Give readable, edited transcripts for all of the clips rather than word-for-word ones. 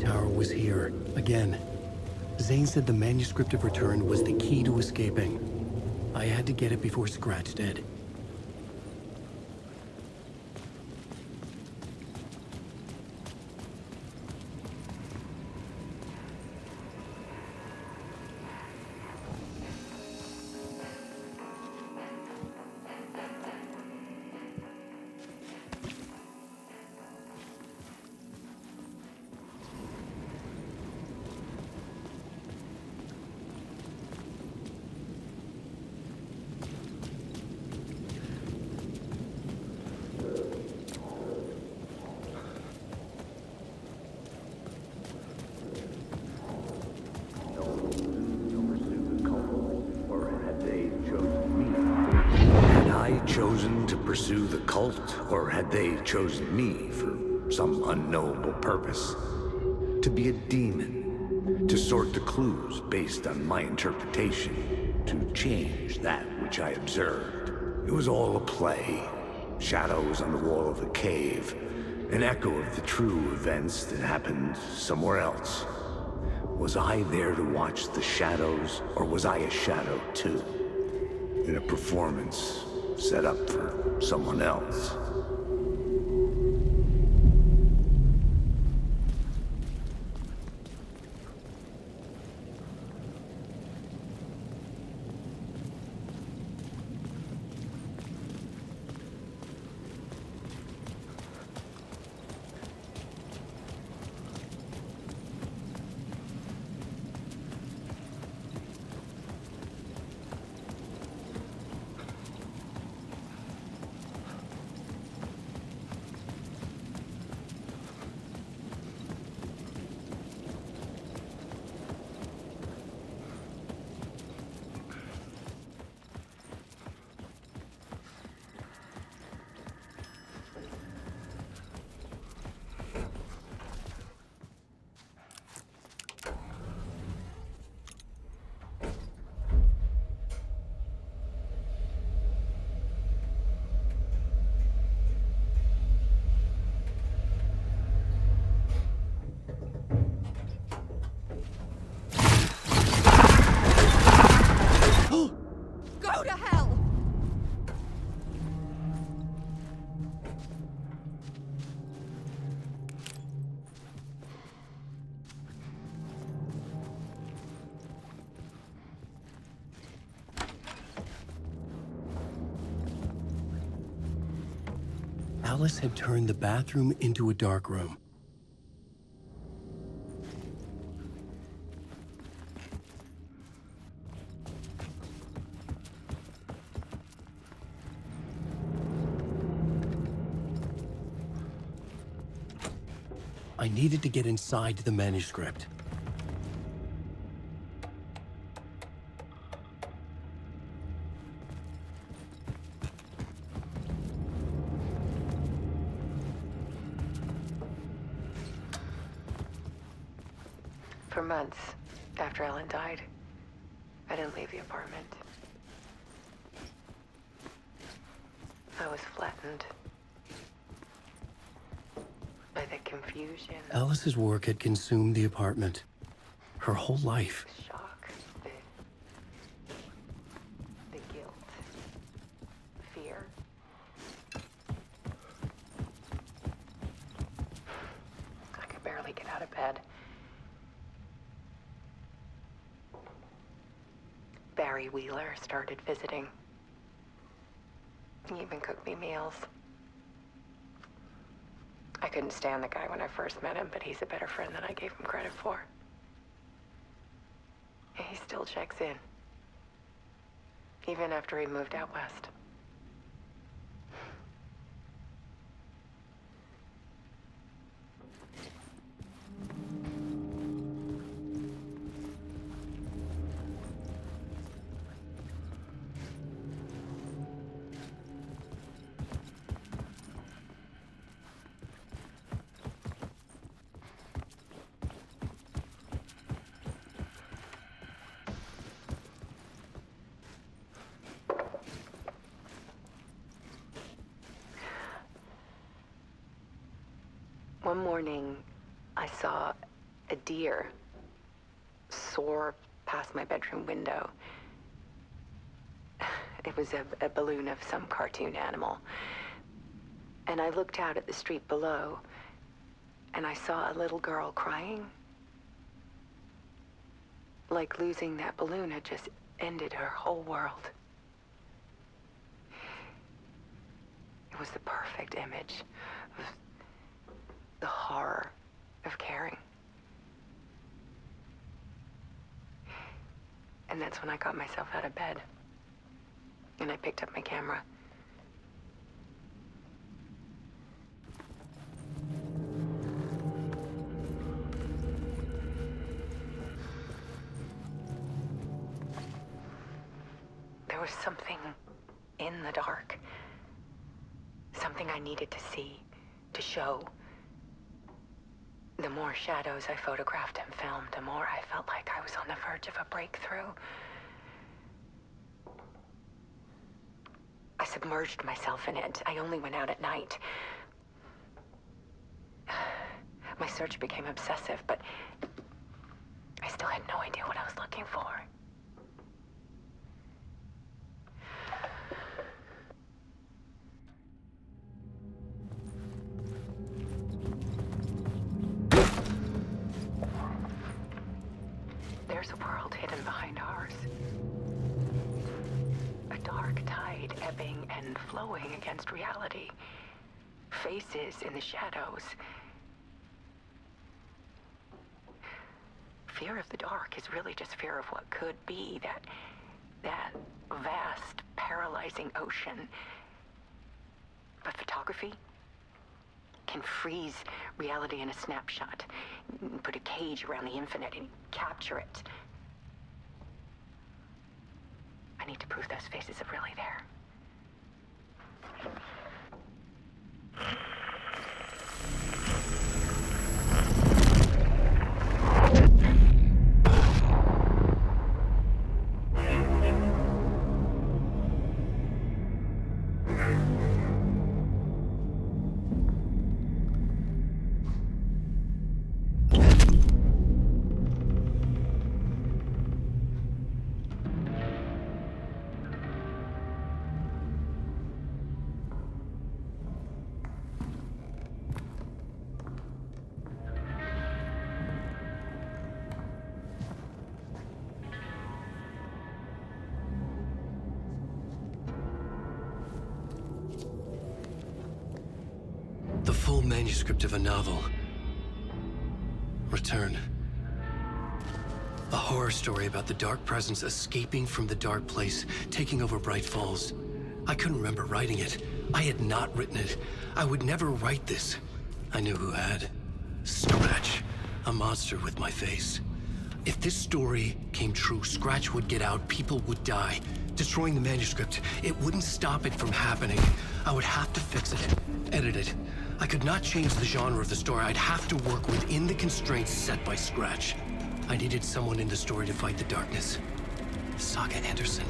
tower was here, again. Zane said the manuscript of return was the key to escaping. I had to get it before Scratch did. Chosen to pursue the cult, or had they chosen me for some unknowable purpose? To be a demon, to sort the clues based on my interpretation, to change that which I observed. It was all a play. Shadows on the wall of a cave, an echo of the true events that happened somewhere else. Was I there to watch the shadows, or was I a shadow too? In a performance set up for someone else. Go to hell! Alice had turned the bathroom into a dark room. I needed to get inside the manuscript. For months after Ellen died, I didn't leave the apartment. I was flattened by the confusion, Alice's work had consumed the apartment. Her whole life. the shock, the guilt, fear. I could barely get out of bed. Barry Wheeler started visiting. He even cooked me meals. I couldn't stand the guy when I first met him, but he's a better friend than I gave him credit for. And he still checks in, even after he moved out west. One morning, I saw a deer soar past my bedroom window. It was a balloon of some cartoon animal. And I looked out at the street below, and I saw a little girl crying. Like losing that balloon had just ended her whole world. It was the perfect image of the horror of caring. And that's when I got myself out of bed. And I picked up my camera. There was something in the dark. Something I needed to see, to show. The more shadows I photographed and filmed, the more I felt like I was on the verge of a breakthrough. I submerged myself in it. I only went out at night. My search became obsessive, but I still had no idea what I was looking for. There's a world hidden behind ours. A dark tide ebbing and flowing against reality. Faces in the shadows. Fear of the dark is really just fear of what could be, that vast, paralyzing ocean. But photography can freeze reality in a snapshot, put a cage around the infinite and capture it. I need to prove those faces are really there. The full manuscript of a novel. Return. A horror story about the dark presence escaping from the dark place, taking over Bright Falls. I couldn't remember writing it. I had not written it. I would never write this. I knew who had. Scratch. A monster with my face. If this story came true, Scratch would get out, people would die. Destroying the manuscript, it wouldn't stop it from happening. I would have to fix it, edit it. I could not change the genre of the story. I'd have to work within the constraints set by Scratch. I needed someone in the story to fight the darkness. Saga Anderson.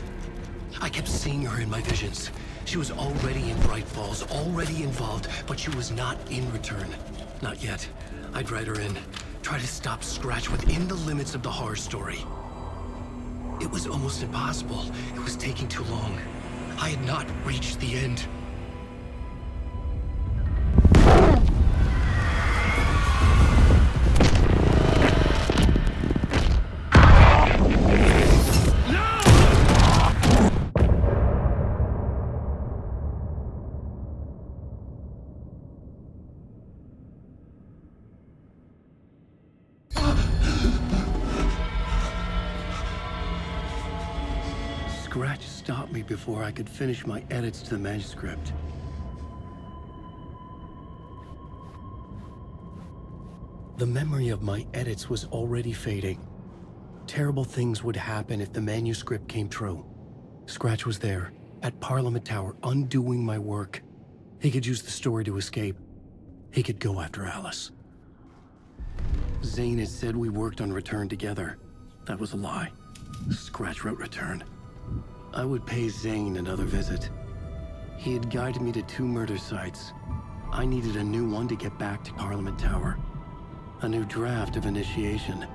I kept seeing her in my visions. She was already in Bright Falls, already involved, but she was not in Return. Not yet. I'd write her in. Try to stop Scratch within the limits of the horror story. It was almost impossible. It was taking too long. I had not reached the end. Scratch stopped me before I could finish my edits to the manuscript. The memory of my edits was already fading. Terrible things would happen if the manuscript came true. Scratch was there, at Parliament Tower, undoing my work. He could use the story to escape. He could go after Alice. Zane had said we worked on Return together. That was a lie. Scratch wrote Return. I would pay Zane another visit. He had guided me to 2 murder sites. I needed a new one to get back to Parliament Tower. A new draft of initiation.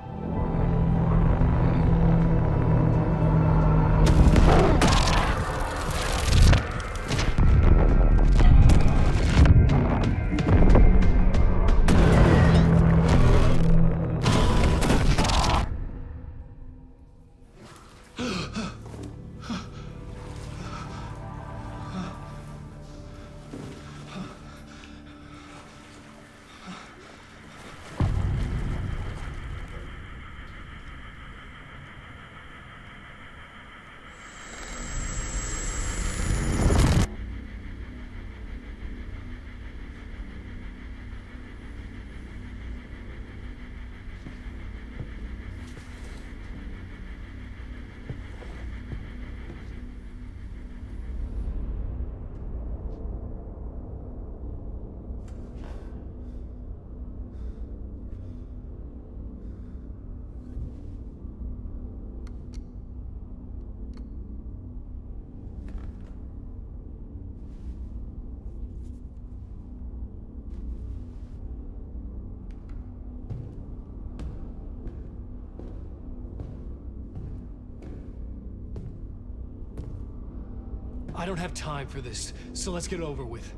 I don't have time for this, so let's get it over with.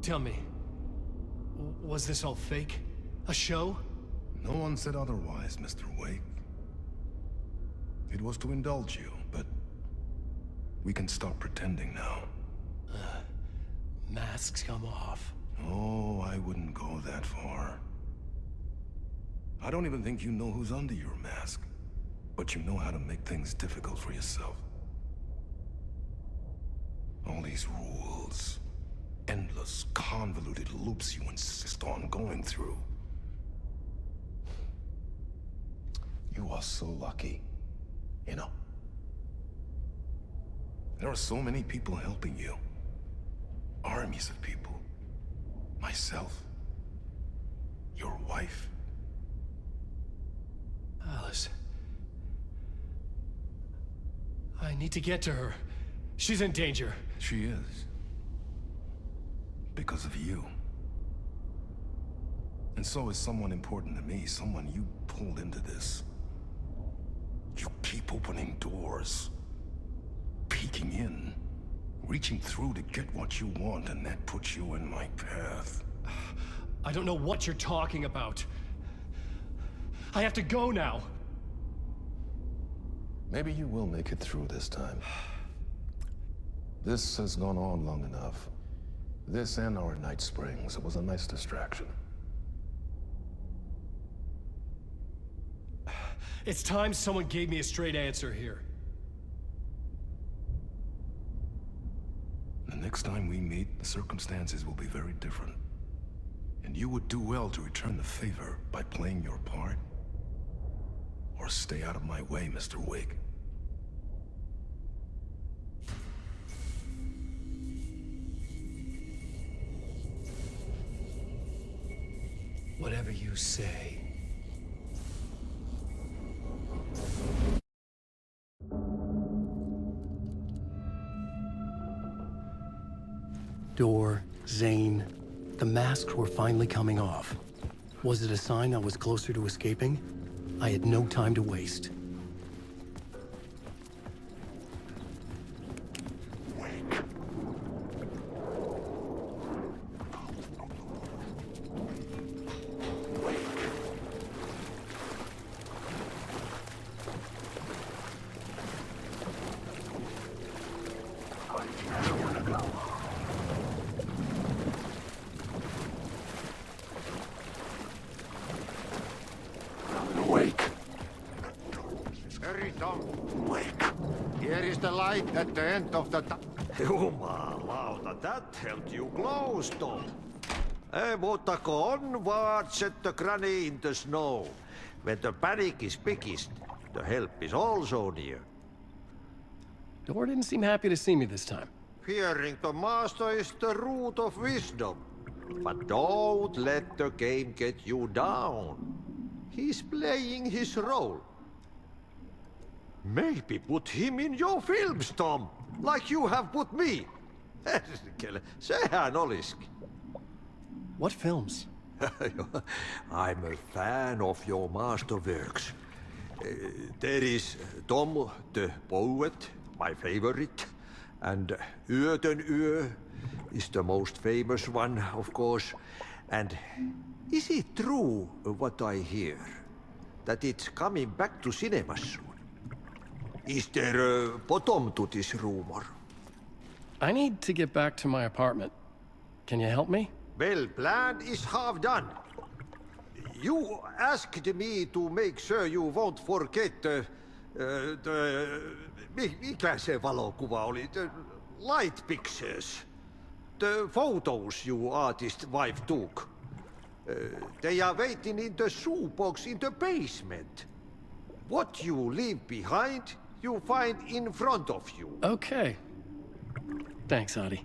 Tell me, was this all fake? A show? No one said otherwise, Mr. Wake. It was to indulge you, but we can stop pretending now. Masks come off. Oh, I wouldn't go that far. I don't even think you know who's under your mask, but you know how to make things difficult for yourself. All these rules, endless, convoluted loops you insist on going through. You are so lucky, you know. There are so many people helping you. Armies of people. Myself. Your wife. Alice. I need to get to her. She's in danger. She is. Because of you. And so is someone important to me, someone you pulled into this. You keep opening doors. Peeking in. Reaching through to get what you want, and that puts you in my path. I don't know what you're talking about. I have to go now. Maybe you will make it through this time. This has gone on long enough. This and our Night Springs. It was a nice distraction. It's time someone gave me a straight answer here. The next time we meet, the circumstances will be very different. And you would do well to return the favor by playing your part. Or stay out of my way, Mr. Wake. Whatever you say. Door, Zane, the masks were finally coming off. Was it a sign I was closer to escaping? I had no time to waste. Here is the light at the end of the Jumalauta, that held you close, Tom. Mutta go onward, set the granny in the snow. When the panic is biggest, the help is also near. Door didn't seem happy to see me this time. Fearing the master is the root of wisdom. But don't let the game get you down. He's playing his role. Maybe put him in your films, Tom, like you have put me. Sehän olisikin. What films? I'm a fan of your masterworks. There is Tom the Poet, my favorite, and Uur is the most famous one, of course. And is it true what I hear? That it's coming back to cinemas soon? Is there a bottom to this rumor? I need to get back to my apartment. Can you help me? Well, plan is half done. You asked me to make sure you won't forget mikä se valokuva oli? The light pictures. The photos your artist wife took. They are waiting in the shoebox in the basement. What you leave behind, you find in front of you. Okay. Thanks, Adi.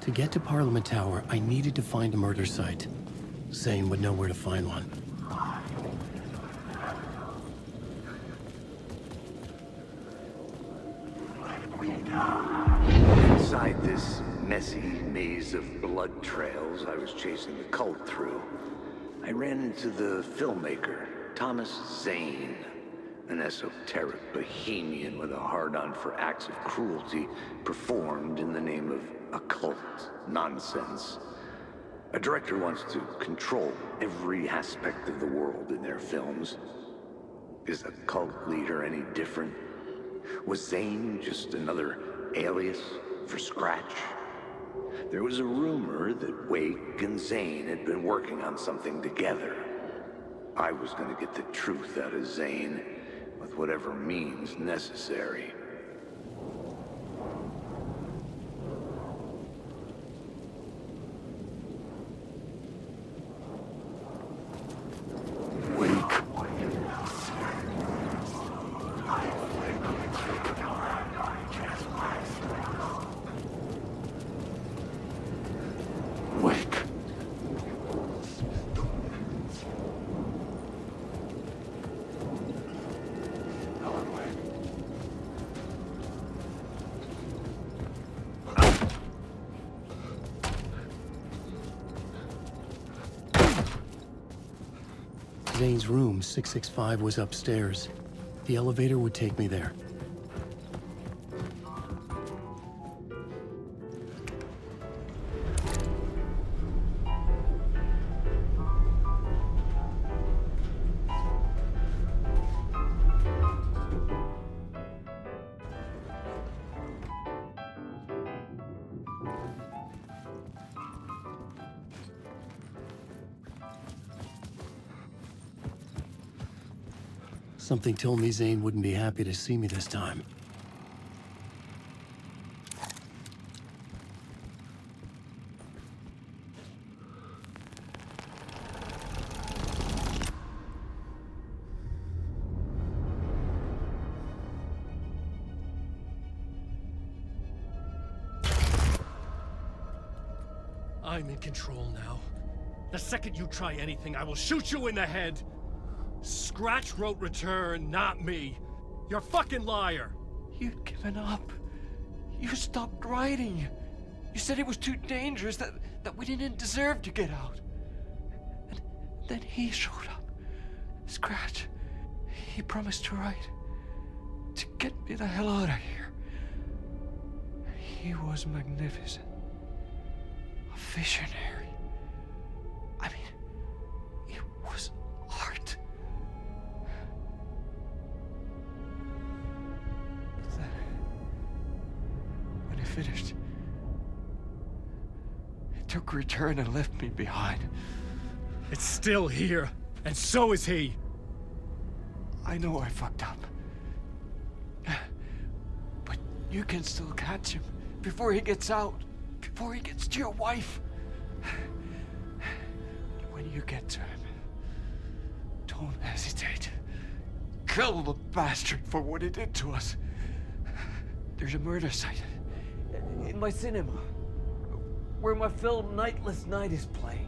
To get to Parliament Tower, I needed to find a murder site. Zane would know where to find one. Inside this messy maze of blood trails I was chasing the cult through, I ran into the filmmaker, Thomas Zane, an esoteric bohemian with a hard-on for acts of cruelty performed in the name of occult nonsense. A director wants to control every aspect of the world in their films. Is a cult leader any different? Was Zane just another alias for Scratch? There was a rumor that Wake and Zane had been working on something together. I was going to get the truth out of Zane with whatever means necessary. Zane's room, 665, was upstairs. The elevator would take me there. Something told me Zane wouldn't be happy to see me this time. I'm in control now. The second you try anything, I will shoot you in the head! Scratch wrote Return, not me. You're a fucking liar. You'd given up. You stopped writing. You said it was too dangerous, that we didn't deserve to get out. And then he showed up. Scratch. He promised to write. To get me the hell out of here. He was magnificent. A visionary. I mean, it was art. finished. It took a return and left me behind. It's still here, and so is he. I know I fucked up. But you can still catch him before he gets out, before he gets to your wife. When you get to him, don't hesitate. Kill the bastard for what he did to us. There's a murder site in my cinema where my film Nightless Night is playing.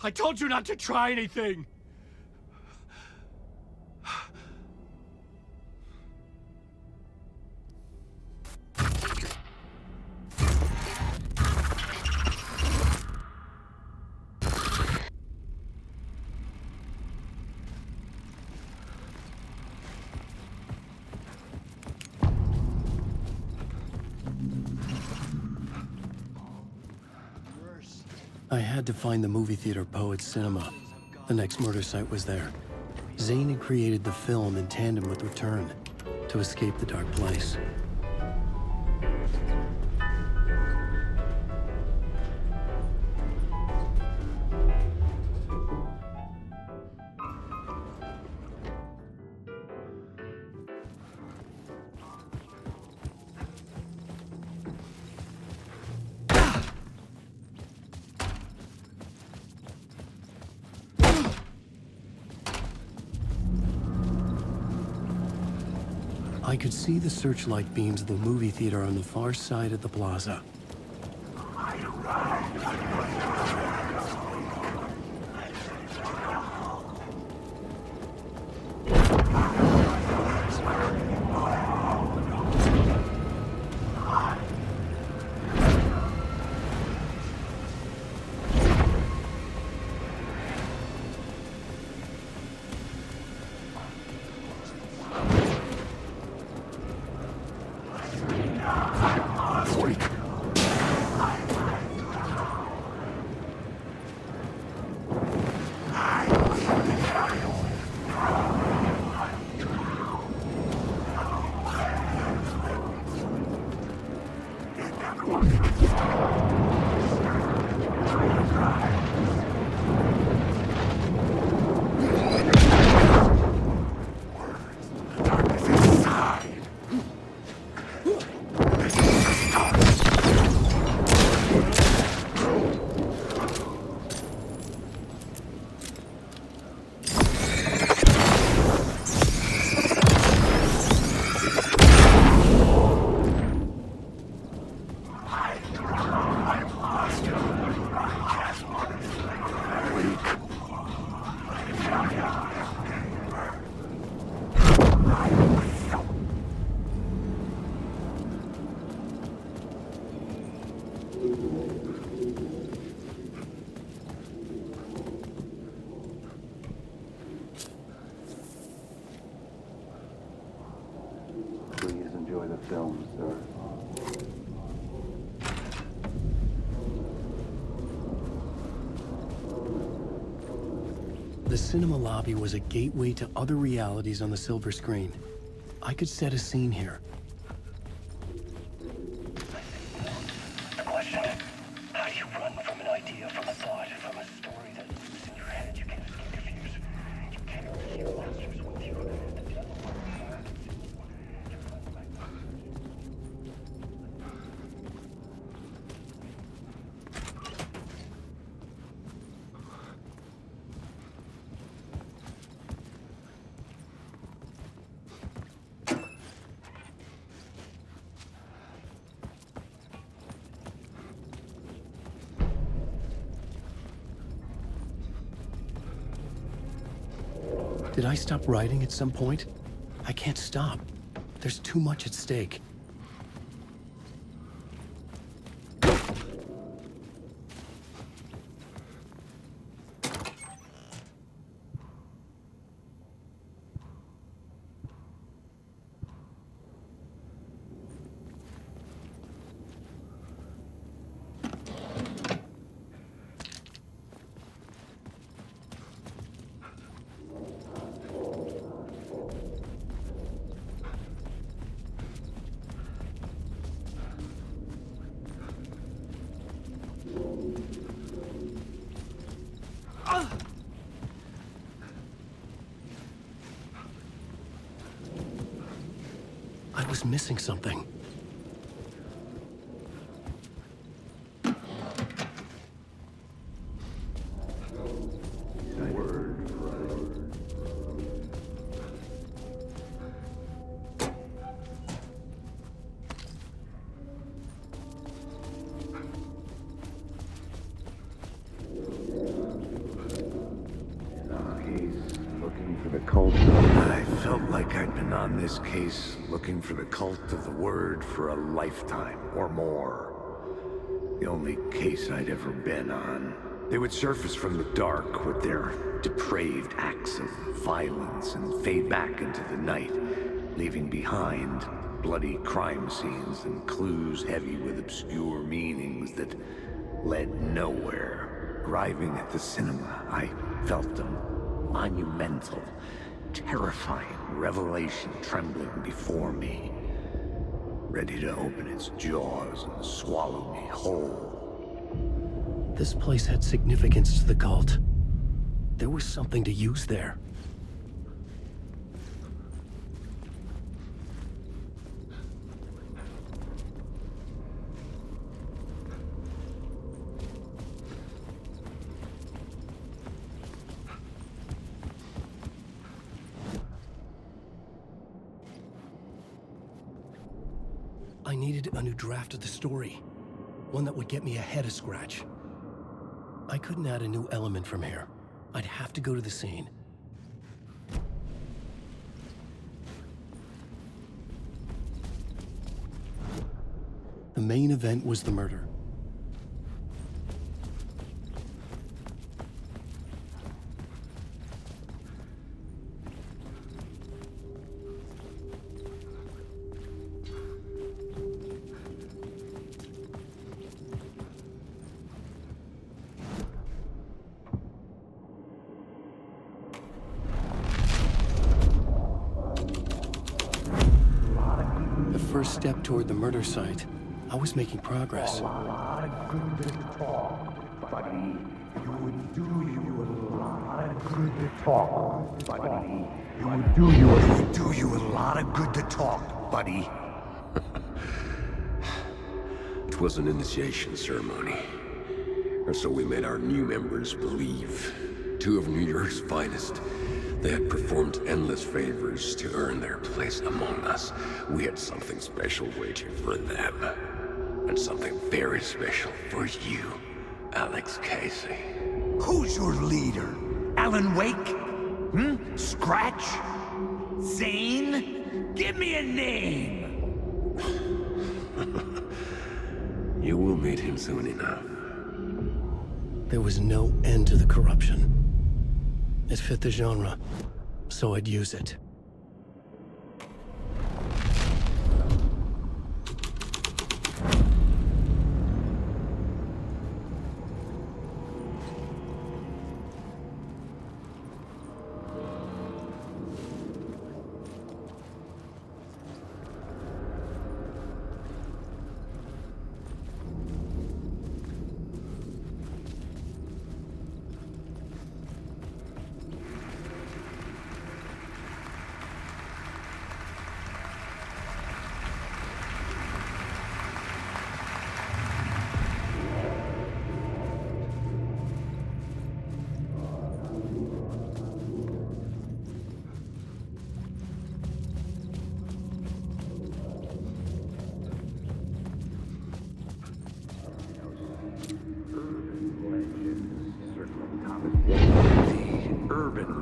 I told you not to try anything! I had to find the movie theater Poets Cinema. The next murder site was there. Zane had created the film in tandem with Return to escape the dark place. I could see the searchlight beams of the movie theater on the far side of the plaza. Please enjoy the film, sir. The cinema lobby was a gateway to other realities on the silver screen. I could set a scene here. The question, how do you run from an idea, from a thought, from a story that lives in your head? You can't escape your fears. You can't keep monsters with you. The devil Did I stop writing at some point? I can't stop. There's too much at stake. was missing something. I felt like I'd been on this case looking for the cult of the word for a lifetime or more. The only case I'd ever been on. They would surface from the dark with their depraved acts of violence and fade back into the night, leaving behind bloody crime scenes and clues heavy with obscure meanings that led nowhere. Arriving at the cinema, I felt them. Monumental, terrifying revelation trembling before me, ready to open its jaws and swallow me whole. This place had significance to the cult. There was something to use there. I needed a new draft of the story. One that would get me ahead of Scratch. I couldn't add a new element from here. I'd have to go to the scene. The main event was the murder. First step toward the murder site. I was making progress. A lot of good to talk, buddy. You would do you a lot of good to talk, buddy. You would do you a lot of good to talk, buddy. It was an initiation ceremony. Or so we made our new members believe. Two of New York's finest. They had performed endless favors to earn their place among us. We had something special waiting for them. And something very special for you, Alex Casey. Who's your leader? Alan Wake? Scratch? Zane? Give me a name! You will meet him soon enough. There was no end to the corruption. It fit the genre, so I'd use it.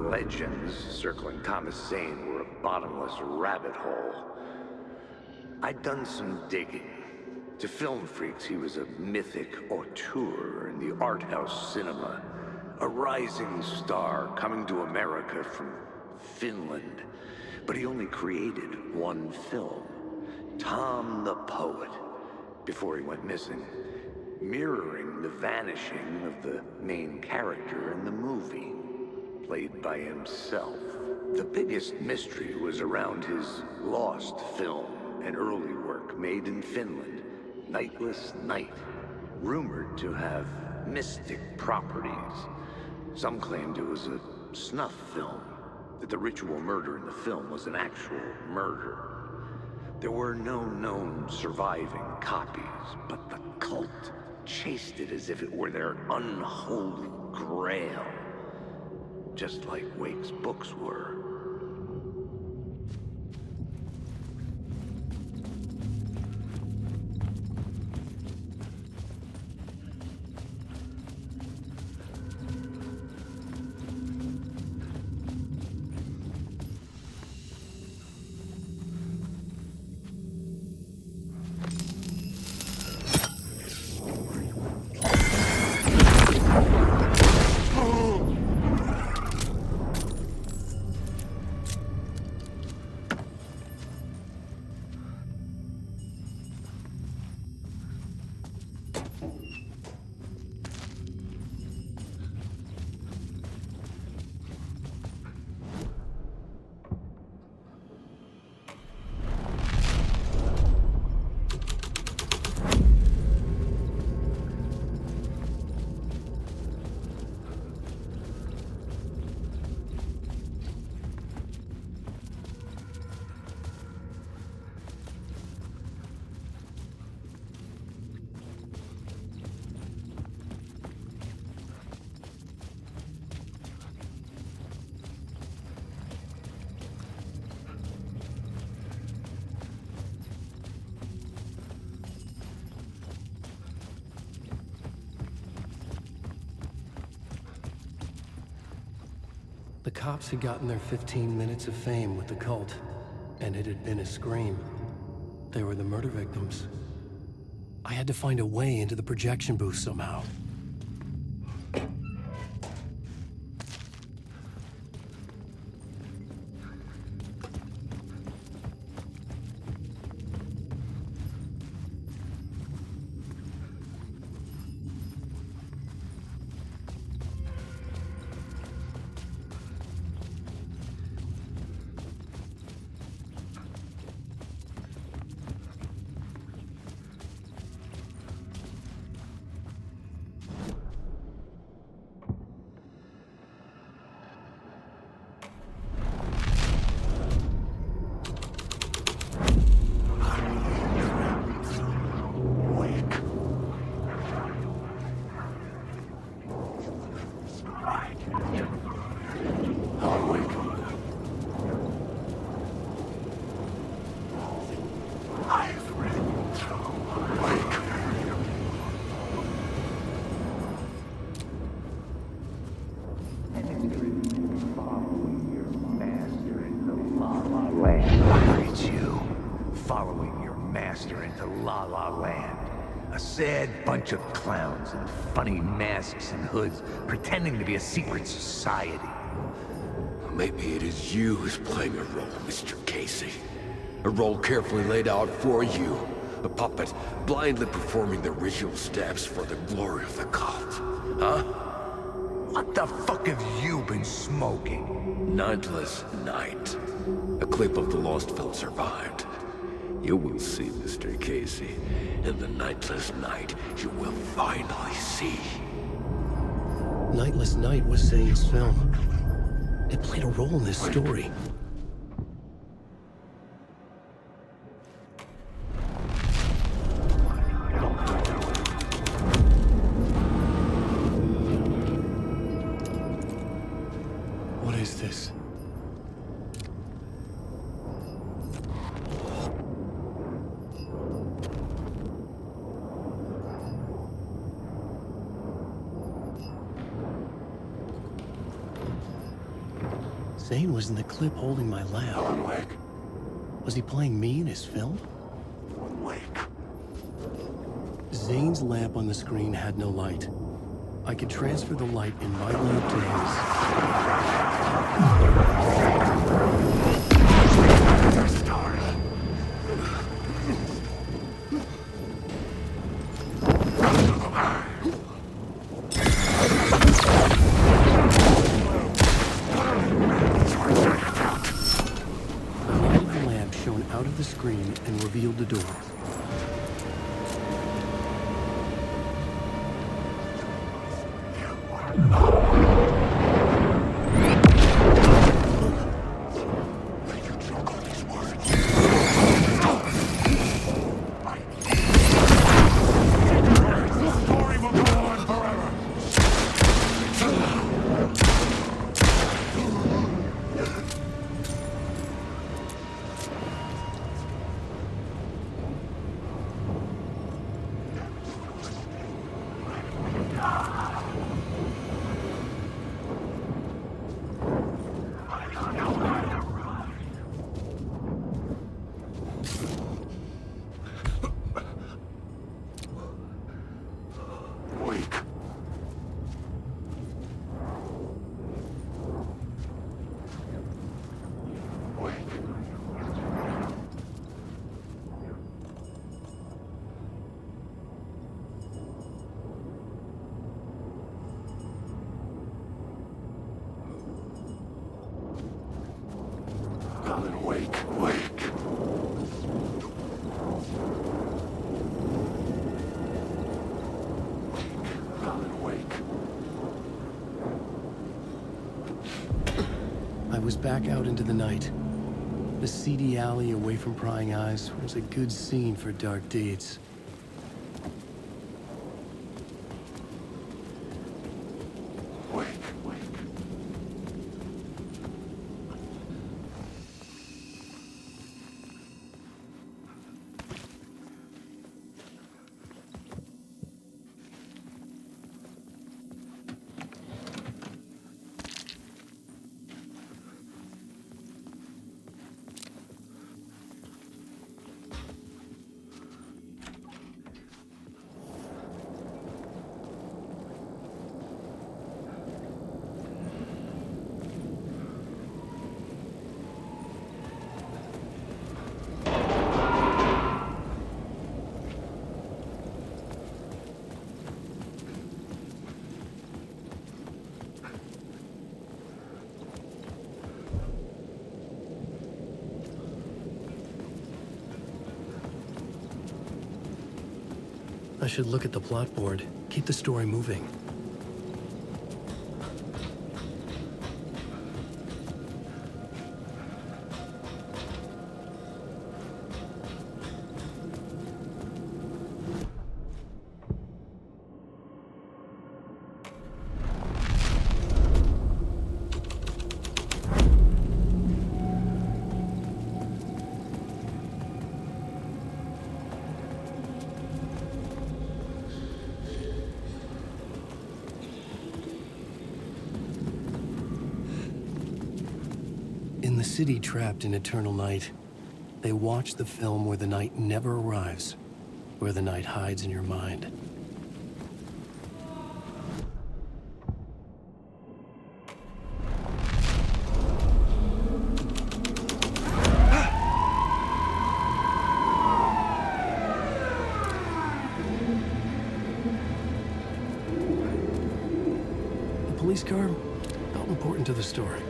Legends circling Thomas Zane were a bottomless rabbit hole. I'd done some digging. To film freaks, he was a mythic auteur in the art house cinema. A rising star coming to America from Finland. But he only created one film, Tom the Poet, before he went missing, mirroring the vanishing of the main character in the movie. Played by himself. The biggest mystery was around his lost film, an early work made in Finland, Nightless Night, rumored to have mystic properties. Some claimed it was a snuff film, that the ritual murder in the film was an actual murder. There were no known surviving copies, but the cult chased it as if it were their unholy grail. Just like Wake's books were. The cops had gotten their 15 minutes of fame with the cult, and it had been a scream. They were the murder victims. I had to find a way into the projection booth somehow. Sad bunch of clowns in funny masks and hoods, pretending to be a secret society. Maybe it is you who's playing a role, Mr. Casey. A role carefully laid out for you. A puppet blindly performing the ritual steps for the glory of the cult. Huh? What the fuck have you been smoking? Nightless Night. A clip of the lost film survived. You will see, Mr. Casey. In the Nightless Night, you will finally see. Nightless Night was Zane's film. It played a role in this story. What is this? Zane was in the clip holding my lamp. Alanwake. Was he playing me in his film? Alanwake. Zane's lamp on the screen had no light. I could transfer the light in my lamp to his. Out of the screen and revealed the door. Wake. Alan, wake. I was back out into the night. The seedy alley away from prying eyes was a good scene for dark deeds. I should look at the plot board, keep the story moving. In the city trapped in eternal night, they watch the film where the night never arrives, where the night hides in your mind. The police car felt important to the story.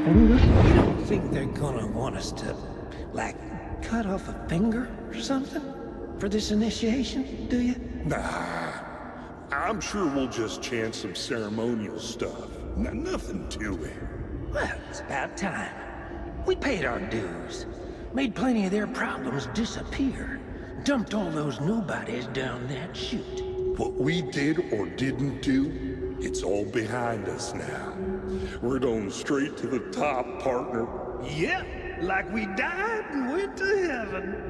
You don't think they're gonna want us to, like, cut off a finger or something for this initiation, do you? Nah, I'm sure we'll just chant some ceremonial stuff. Nothing to it. Well, it's about time. We paid our dues, made plenty of their problems disappear, dumped all those nobodies down that chute. What we did or didn't do, it's all behind us now. We're going straight to the top, partner. Yep, like we died and went to heaven.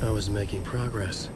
I was making progress.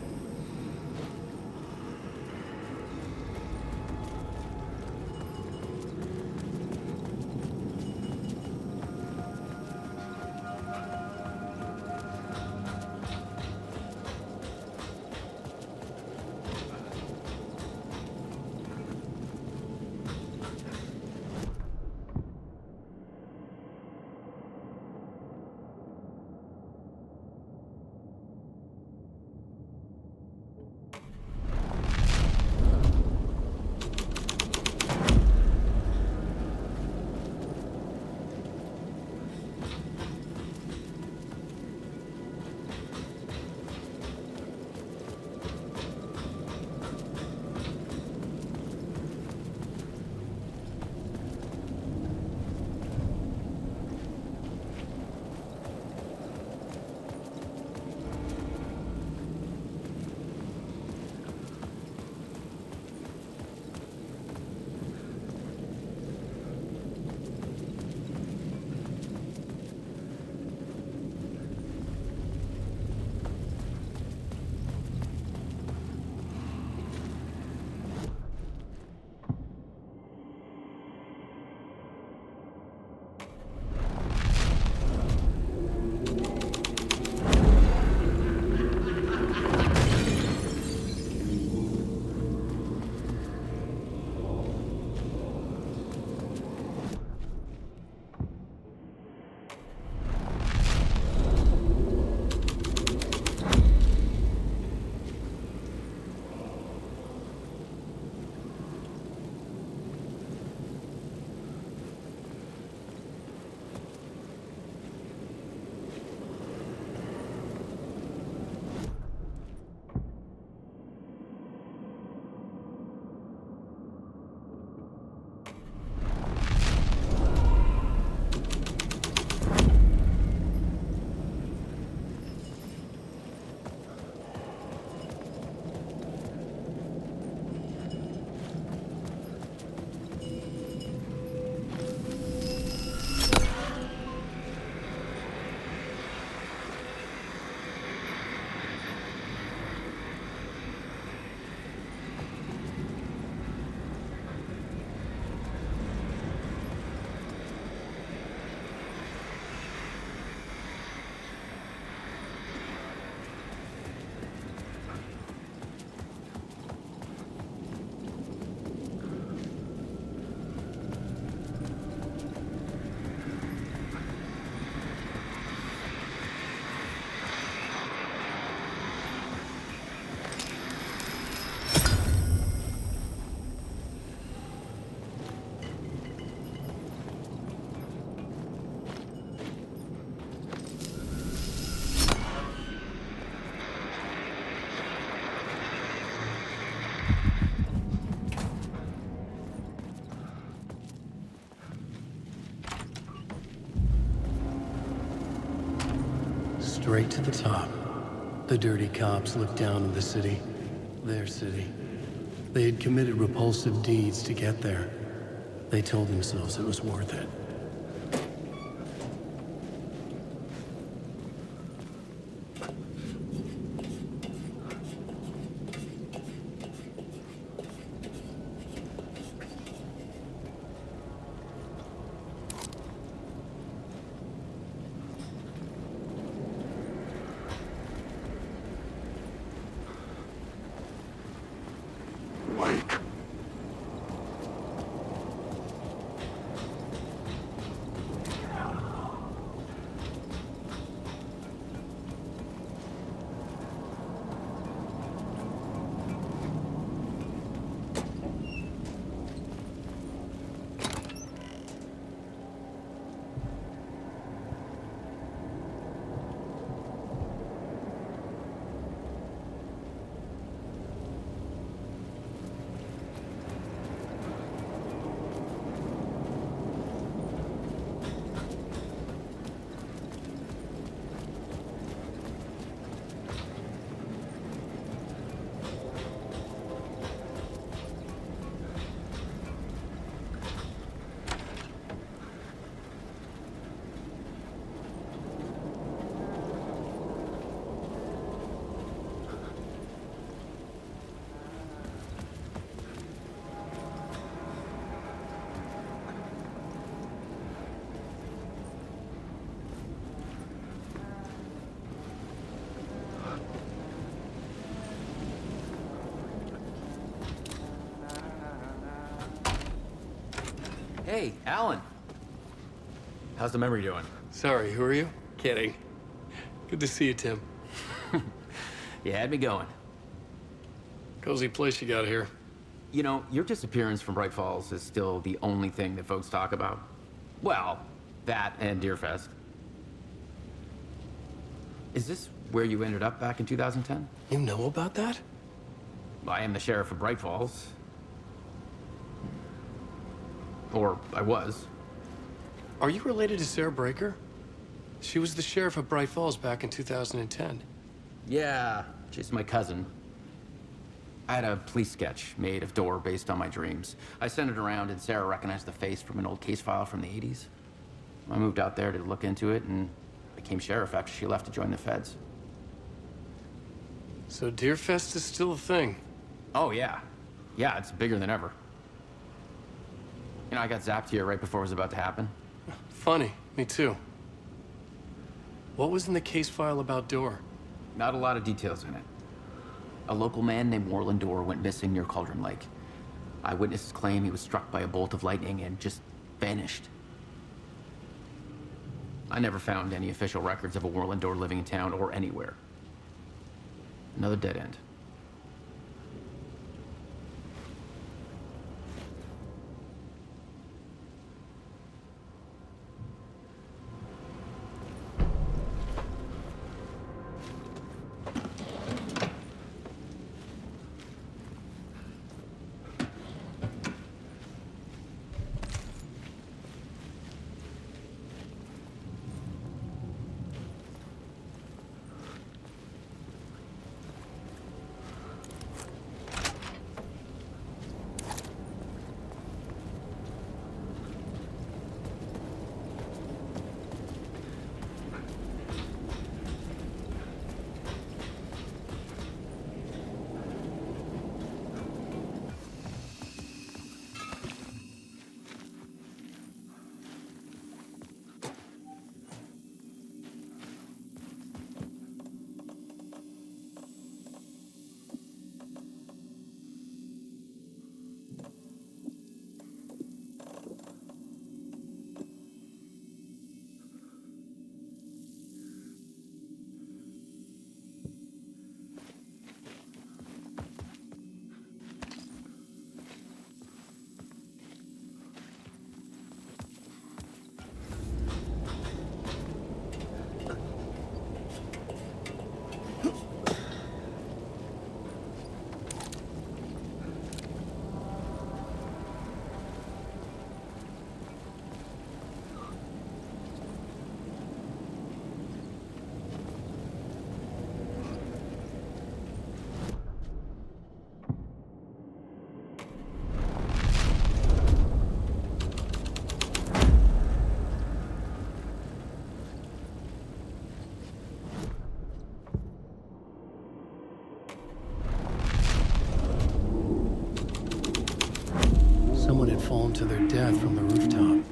straight to the top. The dirty cops looked down on the city. Their city. They had committed repulsive deeds to get there. They told themselves it was worth it. Hey, Alan. How's the memory doing? Sorry, who are you? Kidding. Good to see you, Tim. You had me going. Cozy place you got here. You know, your disappearance from Bright Falls is still the only thing that folks talk about. Well, that and Deerfest. Is this where you ended up back in 2010? You know about that? I am the sheriff of Bright Falls. Or I was. Are you related to Sarah Breaker? She was the sheriff of Bright Falls back in 2010. Yeah, she's my cousin. I had a police sketch made of Door based on my dreams. I sent it around and Sarah recognized the face from an old case file from the 80s. I moved out there to look into it and became sheriff after she left to join the feds. So Deerfest is still a thing? Oh, yeah. Yeah, it's bigger than ever. You know, I got zapped here right before it was about to happen. Funny, me too. What was in the case file about Door? Not a lot of details in it. A local man named Warland Door went missing near Cauldron Lake. Eyewitnesses claim he was struck by a bolt of lightning and just vanished. I never found any official records of a Warland Door living in town or anywhere. Another dead end. someone had fallen to their death from the rooftop.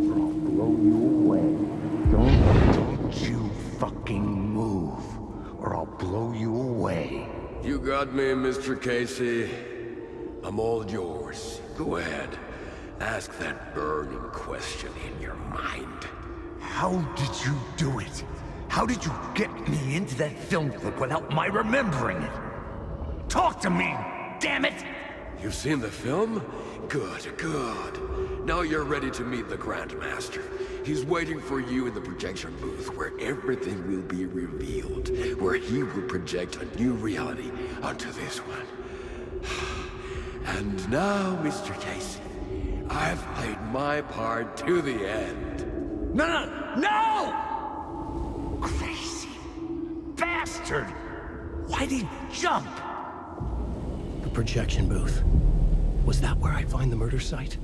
Or I'll blow you away. Don't you fucking move, or I'll blow you away. You got me, Mr. Casey. I'm all yours. Go ahead. Ask that burning question in your mind. How did you do it? How did you get me into that film clip without my remembering it? Talk to me, damn it! You've seen the film? Good, good. Now you're ready to meet the Grandmaster. He's waiting for you in the projection booth where everything will be revealed, where he will project a new reality onto this one. And now, Mr. Casey, I've played my part to the end. No! Crazy bastard! Why'd he jump? The projection booth. Was that where I'd find the murder site?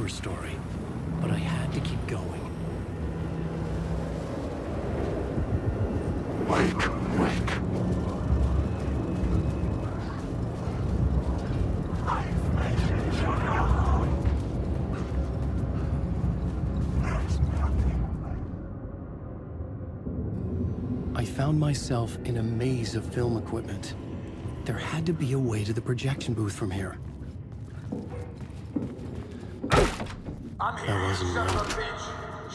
story, but I had to keep going. Wake. I've made it your home. There's nothing. I found myself in a maze of film equipment. There had to be a way to the projection booth from here. I'm here, you son of a bitch.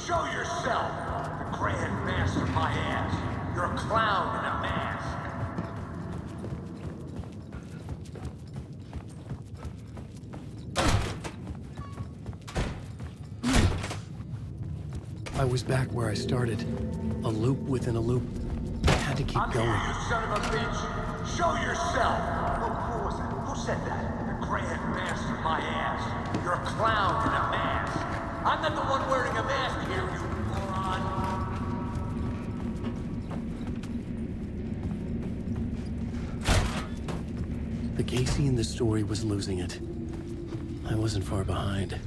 Show yourself. The Grand Master my ass. You're a clown in a mask. I was back where I started. A loop within a loop. I had to keep going. I'm here, you son of a bitch. Show yourself. Who was it? Who said that? The Grand Master my ass. You're a clown in a mask. I'm not the one wearing a mask here, you moron. The Casey in the story was losing it. I wasn't far behind.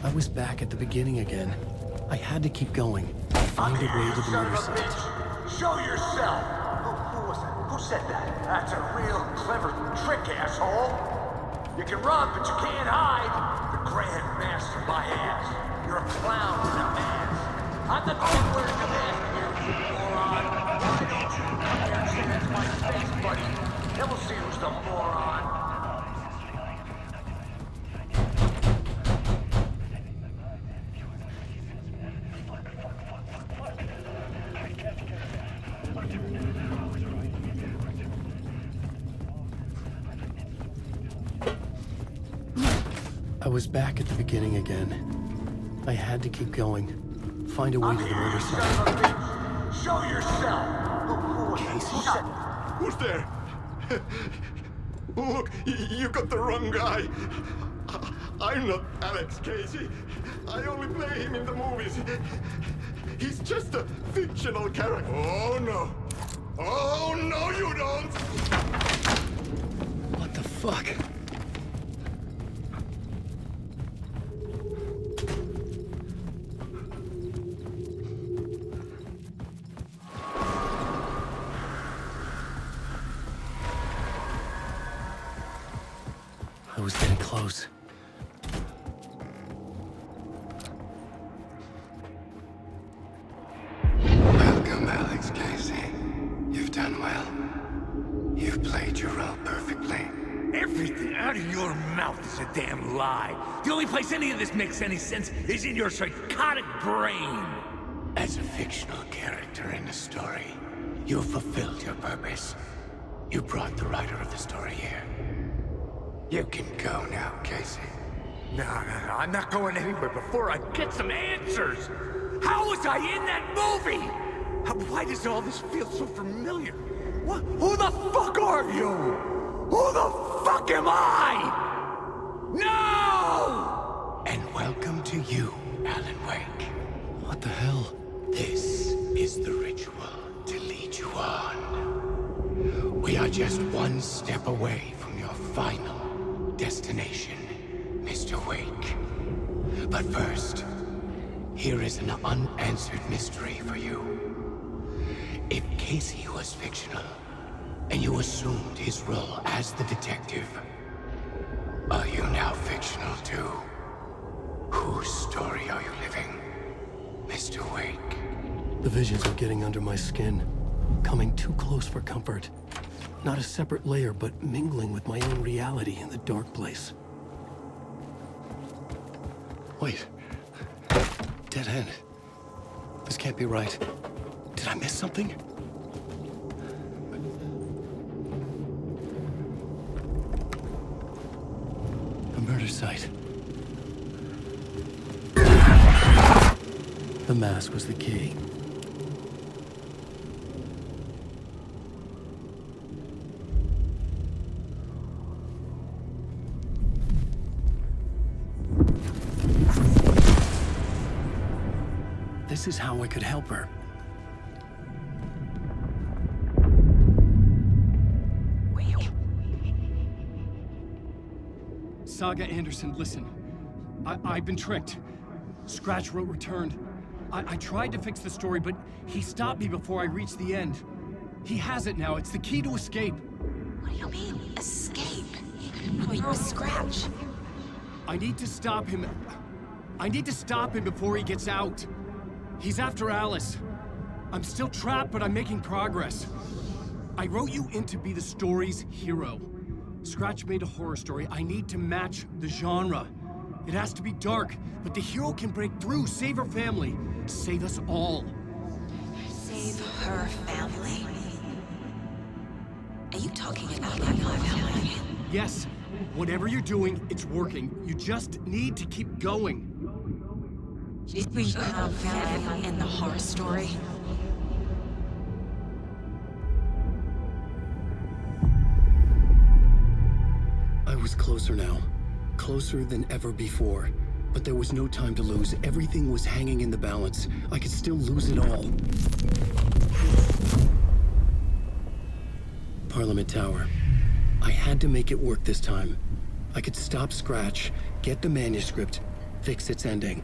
I was back at the beginning again. I had to keep going. Find a way to the motorcycle. Show yourself! Who was it? Who said that? That's a real clever trick, asshole! You can run, but you can't hide! The Grand Master my ass! You're a clown in a mask! I'm not the one wearing a mask here, you moron! Why don't you come here and say that's my face, buddy? Then we'll see who's the moron! I was back at the beginning again. I had to keep going. Find a way to the motorcycle. Show yourself! Casey? Who's there? Look, you got the wrong guy. I'm not Alex Casey. I only play him in the movies. He's just a fictional character. Oh, no. Oh, no, you don't! What the fuck? was getting close. Welcome, Alex Casey. You've done well. You've played your role perfectly. Everything out of your mouth is a damn lie. The only place any of this makes any sense is in your psychotic brain. As a fictional character in a story, you fulfilled your purpose. You brought the writer of the story here. You can go now, Casey. No, I'm not going anywhere before I get some answers. How was I in that movie? Why does all this feel so familiar? What? Who the fuck are you? Who the fuck am I? No! And welcome to you, Alan Wake. What the hell? This is the ritual to lead you on. We are just one step away from your final destination, Mr. Wake. But first, here is an unanswered mystery for you. If Casey was fictional, and you assumed his role as the detective, are you now fictional too? Whose story are you living, Mr. Wake? The visions were getting under my skin, coming too close for comfort. Not a separate layer, but mingling with my own reality in the dark place. Wait. Dead end. This can't be right. Did I miss something? A murder site. The mask was the key. This is how I could help her. Saga Anderson, listen. I've been tricked. Scratch wrote returned. I tried to fix the story, but he stopped me before I reached the end. He has it now. It's the key to escape. What do you mean, escape? You're Scratch. I need to stop him. I need to stop him before he gets out. He's after Alice. I'm still trapped, but I'm making progress. I wrote you in to be the story's hero. Scratch made a horror story. I need to match the genre. It has to be dark, but the hero can break through, save her family, save us all. Save her family? Are you talking about my family? Yes. Whatever you're doing, it's working. You just need to keep going. Were you have family in the horror story? I was closer now. Closer than ever before. But there was no time to lose. Everything was hanging in the balance. I could still lose it all. Parliament Tower. I had to make it work this time. I could stop Scratch, get the manuscript, fix its ending.